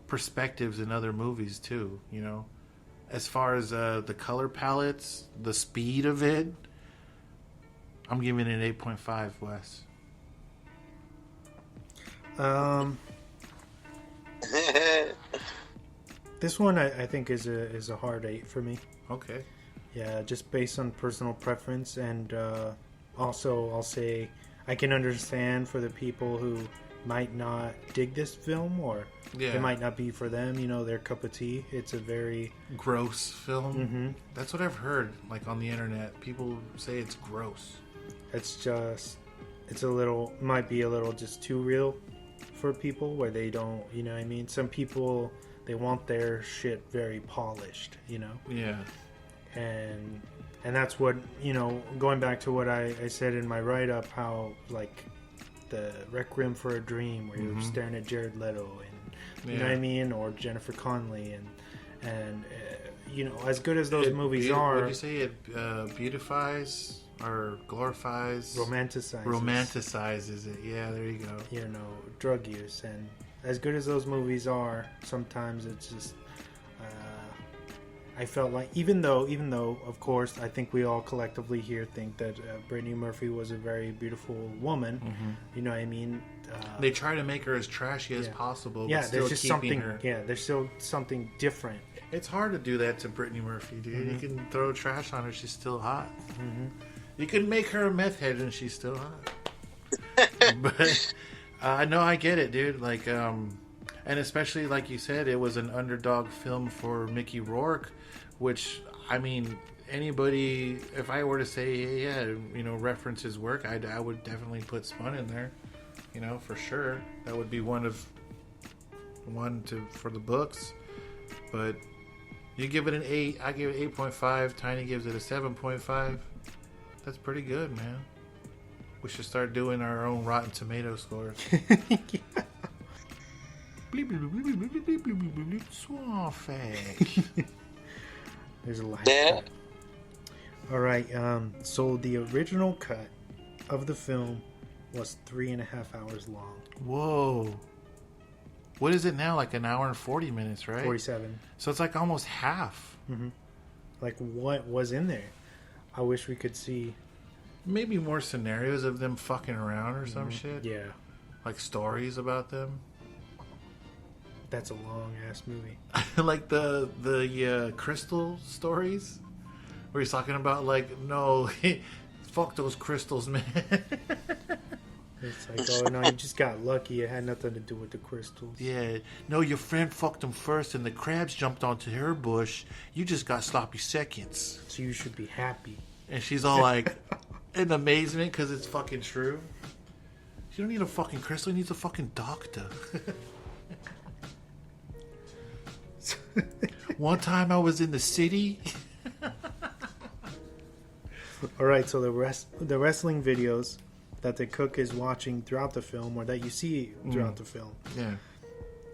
perspectives in other movies too. You know, as far as the color palettes, the speed of it, I'm giving it an 8.5, Wes. This one I think is a hard 8 for me. Okay. Yeah, just based on personal preference, and also I'll say I can understand for the people who might not dig this film, or it might not be for them, you know, their cup of tea. It's a very gross film. Mm-hmm. That's what I've heard, like on the internet. People say it's gross. It's a little, might be a little just too real for people, where they don't, you know what I mean? Some people, they want their shit very polished, you know? Yeah. And that's what, you know, going back to what I said in my write-up, how, like, the Requiem for a Dream, where you're staring at Jared Leto, and you know what I mean? Or Jennifer Connelly, and you know, as good as those movies are... What did you say? It beautifies or glorifies? Romanticizes it. Yeah, there you go. You know, drug use. And as good as those movies are, sometimes it's just... I felt like, even though, of course, I think we all collectively here think that Brittany Murphy was a very beautiful woman. Mm-hmm. You know what I mean? They try to make her as trashy as possible. Yeah, but there's still just keeping something. her. Yeah, there's still something different. It's hard to do that to Brittany Murphy, dude. Mm-hmm. You can throw trash on her; she's still hot. Mm-hmm. You can make her a meth head, and she's still hot. But no, I get it, dude. Like, and especially like you said, it was an underdog film for Mickey Rourke. Which, I mean, anybody, if I were to say, yeah, you know, reference his work, I would definitely put SPUN in there, you know, for sure. That would be one for the books. But you give it an 8, I give it 8.5, Tiny gives it a 7.5. That's pretty good, man. We should start doing our own Rotten Tomato scores. Swampfag. There's a lot. Yeah. All right. So the original cut of the film was 3.5 hours long. Whoa. What is it now? Like an hour and 40 minutes, right? 47. So it's like almost half. Mm-hmm. Like, what was in there? I wish we could see. Maybe more scenarios of them fucking around or some shit. Yeah. Like stories about them. That's a long ass movie. Like the crystal stories, where he's talking about like, no, fuck those crystals, man. It's like, oh no, you just got lucky. It had nothing to do with the crystals. Yeah, no, your friend fucked him first, and the crabs jumped onto her bush. You just got sloppy seconds. So you should be happy. And she's all like, in amazement because it's fucking true. You don't need a fucking crystal. You need a fucking doctor. One time I was in the city. All right, so the wrestling videos that the cook is watching throughout the film, or that you see throughout the film,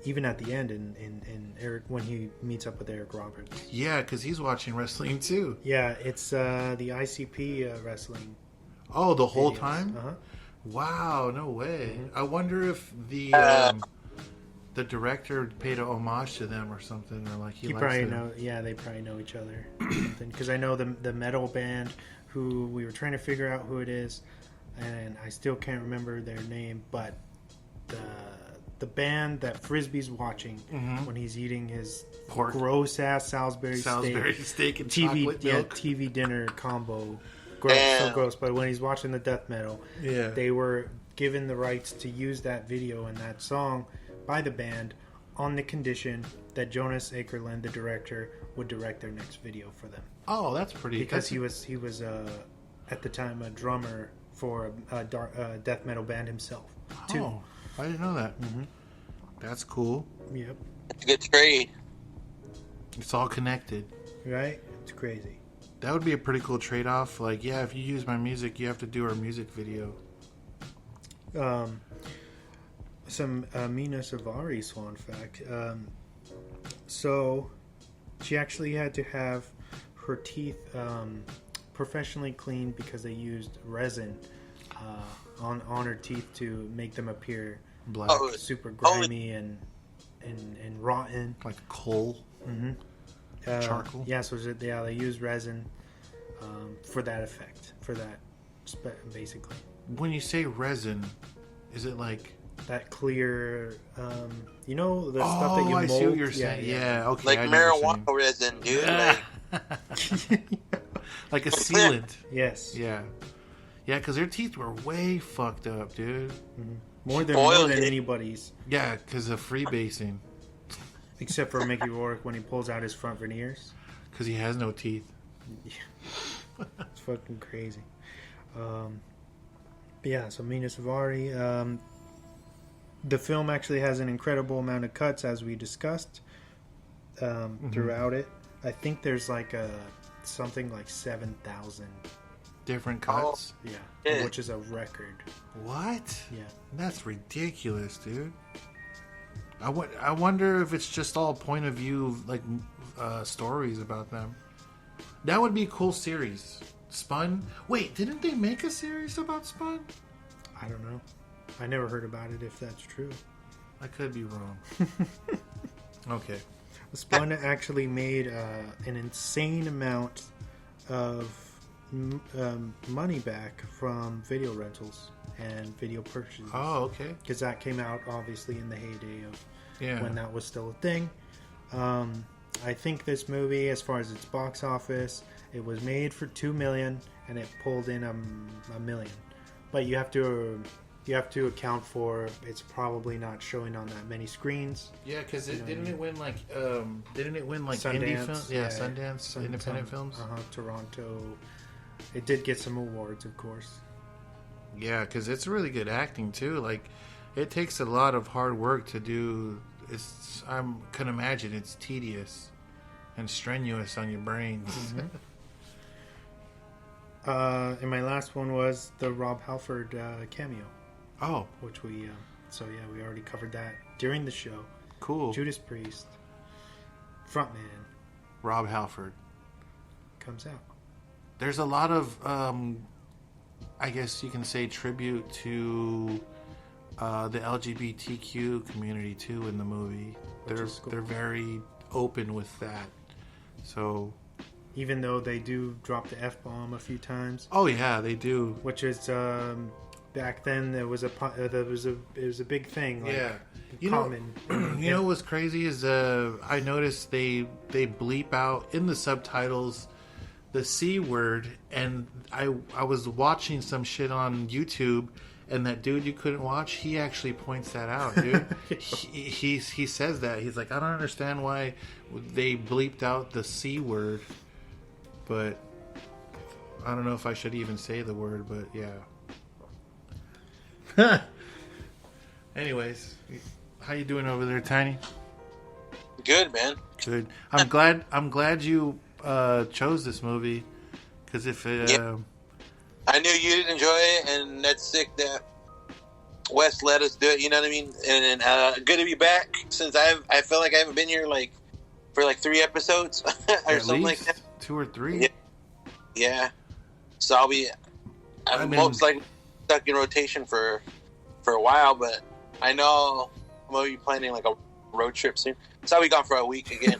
even at the end, in Eric, when he meets up with Eric Roberts. Yeah, because he's watching wrestling too. Yeah, it's the ICP wrestling. Oh, the whole time? Uh-huh. Wow, no way. Mm-hmm. I wonder if the director paid a homage to them or something, or like he probably them. know. Yeah, they probably know each other. Because I know the metal band who we were trying to figure out who it is, and I still can't remember their name. But the band that Frisbee's watching when he's eating his gross ass Salisbury steak and TV chocolate milk. TV dinner combo. Gross, so gross. But when he's watching the death metal, they were given the rights to use that video and that song by the band on the condition that Jonas Akerlund, the director, would direct their next video for them. Oh, that's pretty. Because he was at the time a drummer for a death metal band himself. Too. Oh, I didn't know that. Mm-hmm. That's cool. Yep. That's a good trade. It's all connected, right? It's crazy. That would be a pretty cool trade-off. Like, yeah, if you use my music, you have to do our music video. Some Mina Savari swan fact. So she actually had to have her teeth professionally cleaned because they used resin on her teeth to make them appear black, super grimy and rotten. Like coal. Mm-hmm. Charcoal. Yeah, so they use resin for that effect, for that, basically. When you say resin, is it like that clear, you know, the stuff that you mold? I see what you're saying. Yeah, okay. Like marijuana resin, dude. Like a sealant. Yes. Yeah. Yeah, because their teeth were way fucked up, dude. Mm-hmm. More than anybody's. Yeah, because of freebasing. Except for Mickey Rourke when he pulls out his front veneers. Because he has no teeth. Yeah. It's fucking crazy. Yeah, so Mina Suvari. The film actually has an incredible amount of cuts, as we discussed, throughout it. I think there's like something like 7,000 different cuts. Oh, yeah, which is a record. What? Yeah, that's ridiculous, dude. I wonder if it's just all point of view, like stories about them. That would be a cool series. SPUN. Wait, didn't they make a series about SPUN? I don't know. I never heard about it, if that's true. I could be wrong. Okay. SPUN actually made an insane amount of money back from video rentals and video purchases. Oh, okay. Because that came out, obviously, in the heyday of when that was still a thing. I think this movie, as far as its box office, it was made for $2 million and it pulled in $1 million. But you have to account for it's probably not showing on that many screens. Yeah, because didn't it win like Sundance, indie films? Yeah, Sundance, independent films. Toronto. It did get some awards, of course. Yeah, because it's really good acting too. Like, it takes a lot of hard work to do. I can imagine it's tedious and strenuous on your brains. Mm-hmm. And my last one was the Rob Halford cameo. Oh, which we we already covered that during the show. Cool. Judas Priest, frontman, Rob Halford comes out. There's a lot of, I guess you can say, tribute to the LGBTQ community too in the movie. They're very open with that. So, even though they do drop the F-bomb a few times. Oh yeah, they do. Which is back then it was a big thing. Like, yeah. Common. You know what's crazy is I noticed they bleep out in the subtitles the C word, and I was watching some shit on YouTube, and that dude you couldn't watch, he actually points that out, dude. he says that. He's like, I don't understand why they bleeped out the C word, but I don't know if I should even say the word, but yeah. Anyways, how you doing over there, Tiny? Good, man. Good. I'm glad you chose this movie, because if I knew you'd enjoy it, and that's sick that Wes let us do it. You know what I mean? And good to be back, since I feel like I haven't been here for 3 episodes or at something least like that. 2 or 3. Yeah. So I'm most likely stuck in rotation for a while, but I know I'm gonna be planning like a road trip soon. So I'll be gone for a week again.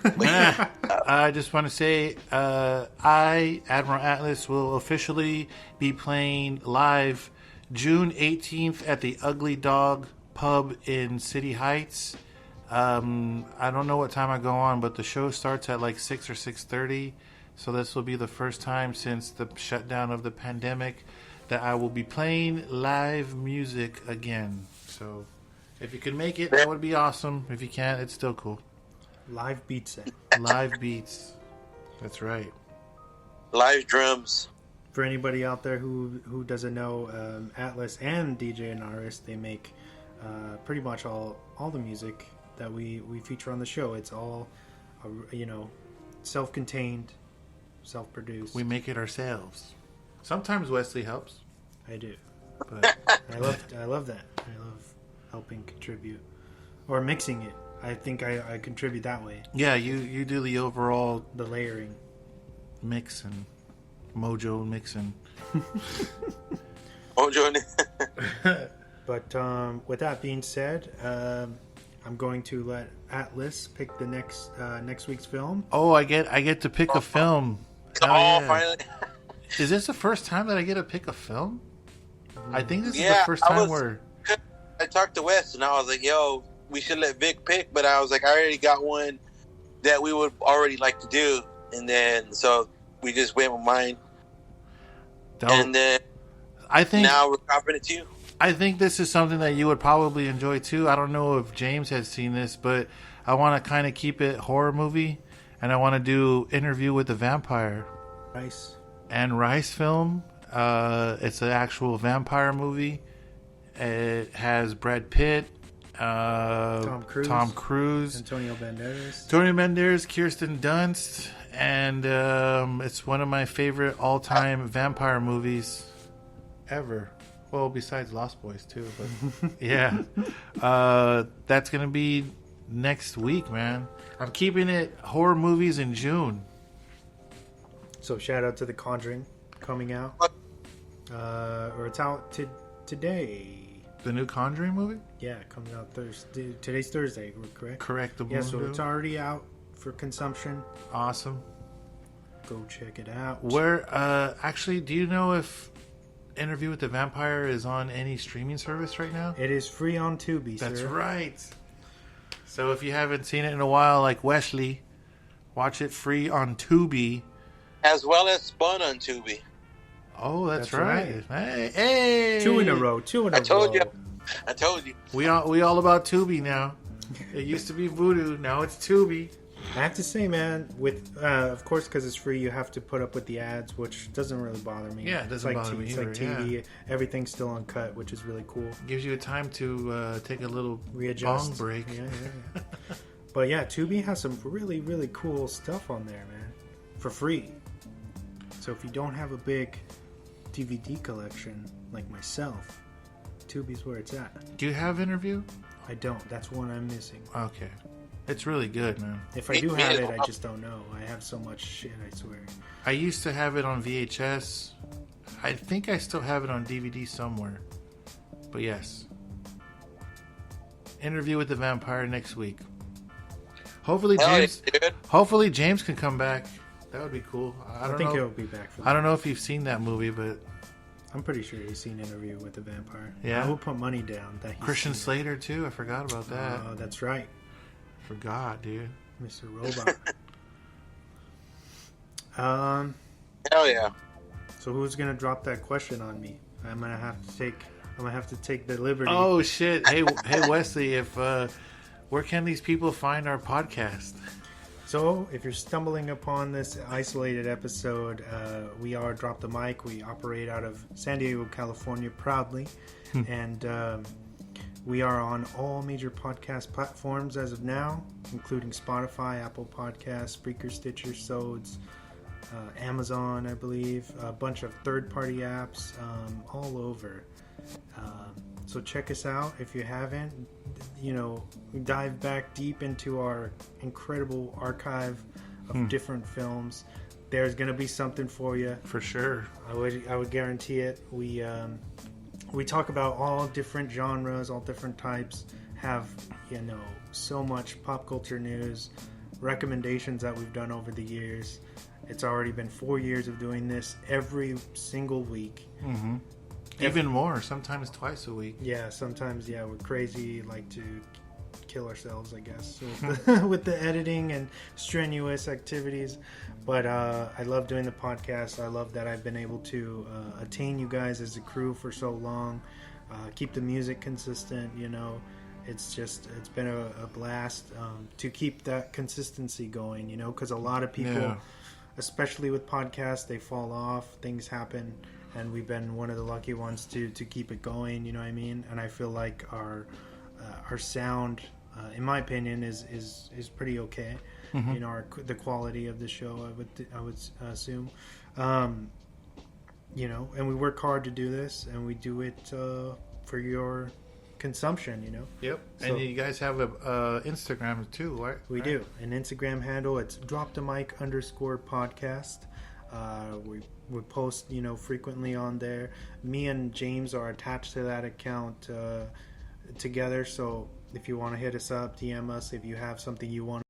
I just want to say, I, Admiral Atlas, will officially be playing live June 18th at the Ugly Dog Pub in City Heights. I don't know what time I go on, but the show starts at like 6 or 6:30. So this will be the first time since the shutdown of the pandemic that I will be playing live music again. So if you can make it, that would be awesome. If you can't, it's still cool. Live beat set. Live beats. That's right. Live drums. For anybody out there who doesn't know, Atlas and DJ Onarres, they make pretty much all the music that we feature on the show. It's all, self-contained, self-produced. We make it ourselves. Sometimes Wesley helps. I do. But I love that. I love helping contribute. Or mixing it. I think I contribute that way. Yeah, you do the overall... The layering. Mixing. Mojo mixing. Mojo. But with that being said, I'm going to let Atlas pick the next week's film. Oh, I get to pick a film. Finally. Is this the first time that I get to pick a film? I think this is the first time where I talked to Wes and I was like, "Yo, we should let Vic pick," but I was like, I already got one that we would already like to do, and then so we just went with mine. And then I think now we're dropping it to you. I think this is something that you would probably enjoy too. I don't know if James has seen this, but I want to kind of keep it horror movie, and I want to do Interview with the Vampire. Rice film. It's an actual vampire movie. It has Brad Pitt, Tom Cruise, Antonio Banderas, Kirsten Dunst, and it's one of my favorite all-time vampire movies ever. Well, besides Lost Boys too, but yeah, that's gonna be next week, man. I'm keeping it horror movies in June. So shout out to The Conjuring coming out, or it's out today. The new Conjuring movie? Yeah, it comes out Thursday. Today's Thursday, correct? Correct. Yeah, so it's already out for consumption. Awesome. Go check it out. Where, actually, do you know if Interview with the Vampire is on any streaming service right now? It is free on Tubi, That's sir. right. So if you haven't seen it in a while, like Wesley, watch it free on Tubi. As well as SPUN on Tubi. Oh, that's right. Hey. Two in a row. I told you. We all about Tubi now. It used to be Voodoo. Now it's Tubi. I have to say, man, with of course, because it's free, you have to put up with the ads, which doesn't really bother me. Yeah, it doesn't bother me either. It's like TV. Everything's still uncut, which is really cool. Gives you a time to take a little readjust bong break. Yeah. But yeah, Tubi has some really, really cool stuff on there, man, for free. So if you don't have a big DVD collection like myself, Tubi's where it's at. Do you have Interview? I don't. That's one I'm missing. Okay. It's really good, man. If I do have it, I just don't know. I have so much shit, I swear. I used to have it on VHS. I think I still have it on DVD somewhere. But yes. Interview with the Vampire next week. Hopefully James can come back. That would be cool. I think he'll be back for that. I don't know if you've seen that movie, but I'm pretty sure he's seen Interview with the Vampire. Yeah. I will put money down that he's Christian Slater too. I forgot about that. Oh, that's right. Forgot, dude. Mr. Robot. Hell yeah. So who's gonna drop that question on me? I'm gonna have to take the liberty. Oh shit! Hey Wesley, if where can these people find our podcast? So, if you're stumbling upon this isolated episode, we are Drop the Mic. We operate out of San Diego, California, proudly, and we are on all major podcast platforms as of now, including Spotify, Apple Podcasts, Spreaker, Stitcher, Sods, Amazon, I believe, a bunch of third-party apps, all over. So check us out if you haven't. Dive back deep into our incredible archive of different films. There's gonna be something for you for sure. I would guarantee it. We talk about all different genres, all different types. Have so much pop culture news, recommendations that we've done over the years. It's already been 4 years of doing this every single week. Mm-hmm. Even more, sometimes twice a week. Yeah, sometimes, we're crazy, like to kill ourselves, I guess, with the editing and strenuous activities. But I love doing the podcast. I love that I've been able to attain you guys as a crew for so long. Keep the music consistent, It's been a blast to keep that consistency going, because a lot of people, especially with podcasts, they fall off, things happen. And we've been one of the lucky ones to keep it going, you know what I mean? And I feel like our sound, in my opinion, is pretty okay. Mm-hmm. The quality of the show, I would assume, and we work hard to do this, and we do it for your consumption, Yep. So, and you guys have a Instagram too, right? We do an Instagram handle. It's _podcast. We post, frequently on there. Me and James are attached to that account together. So If you want to hit us up, DM us if you have something you want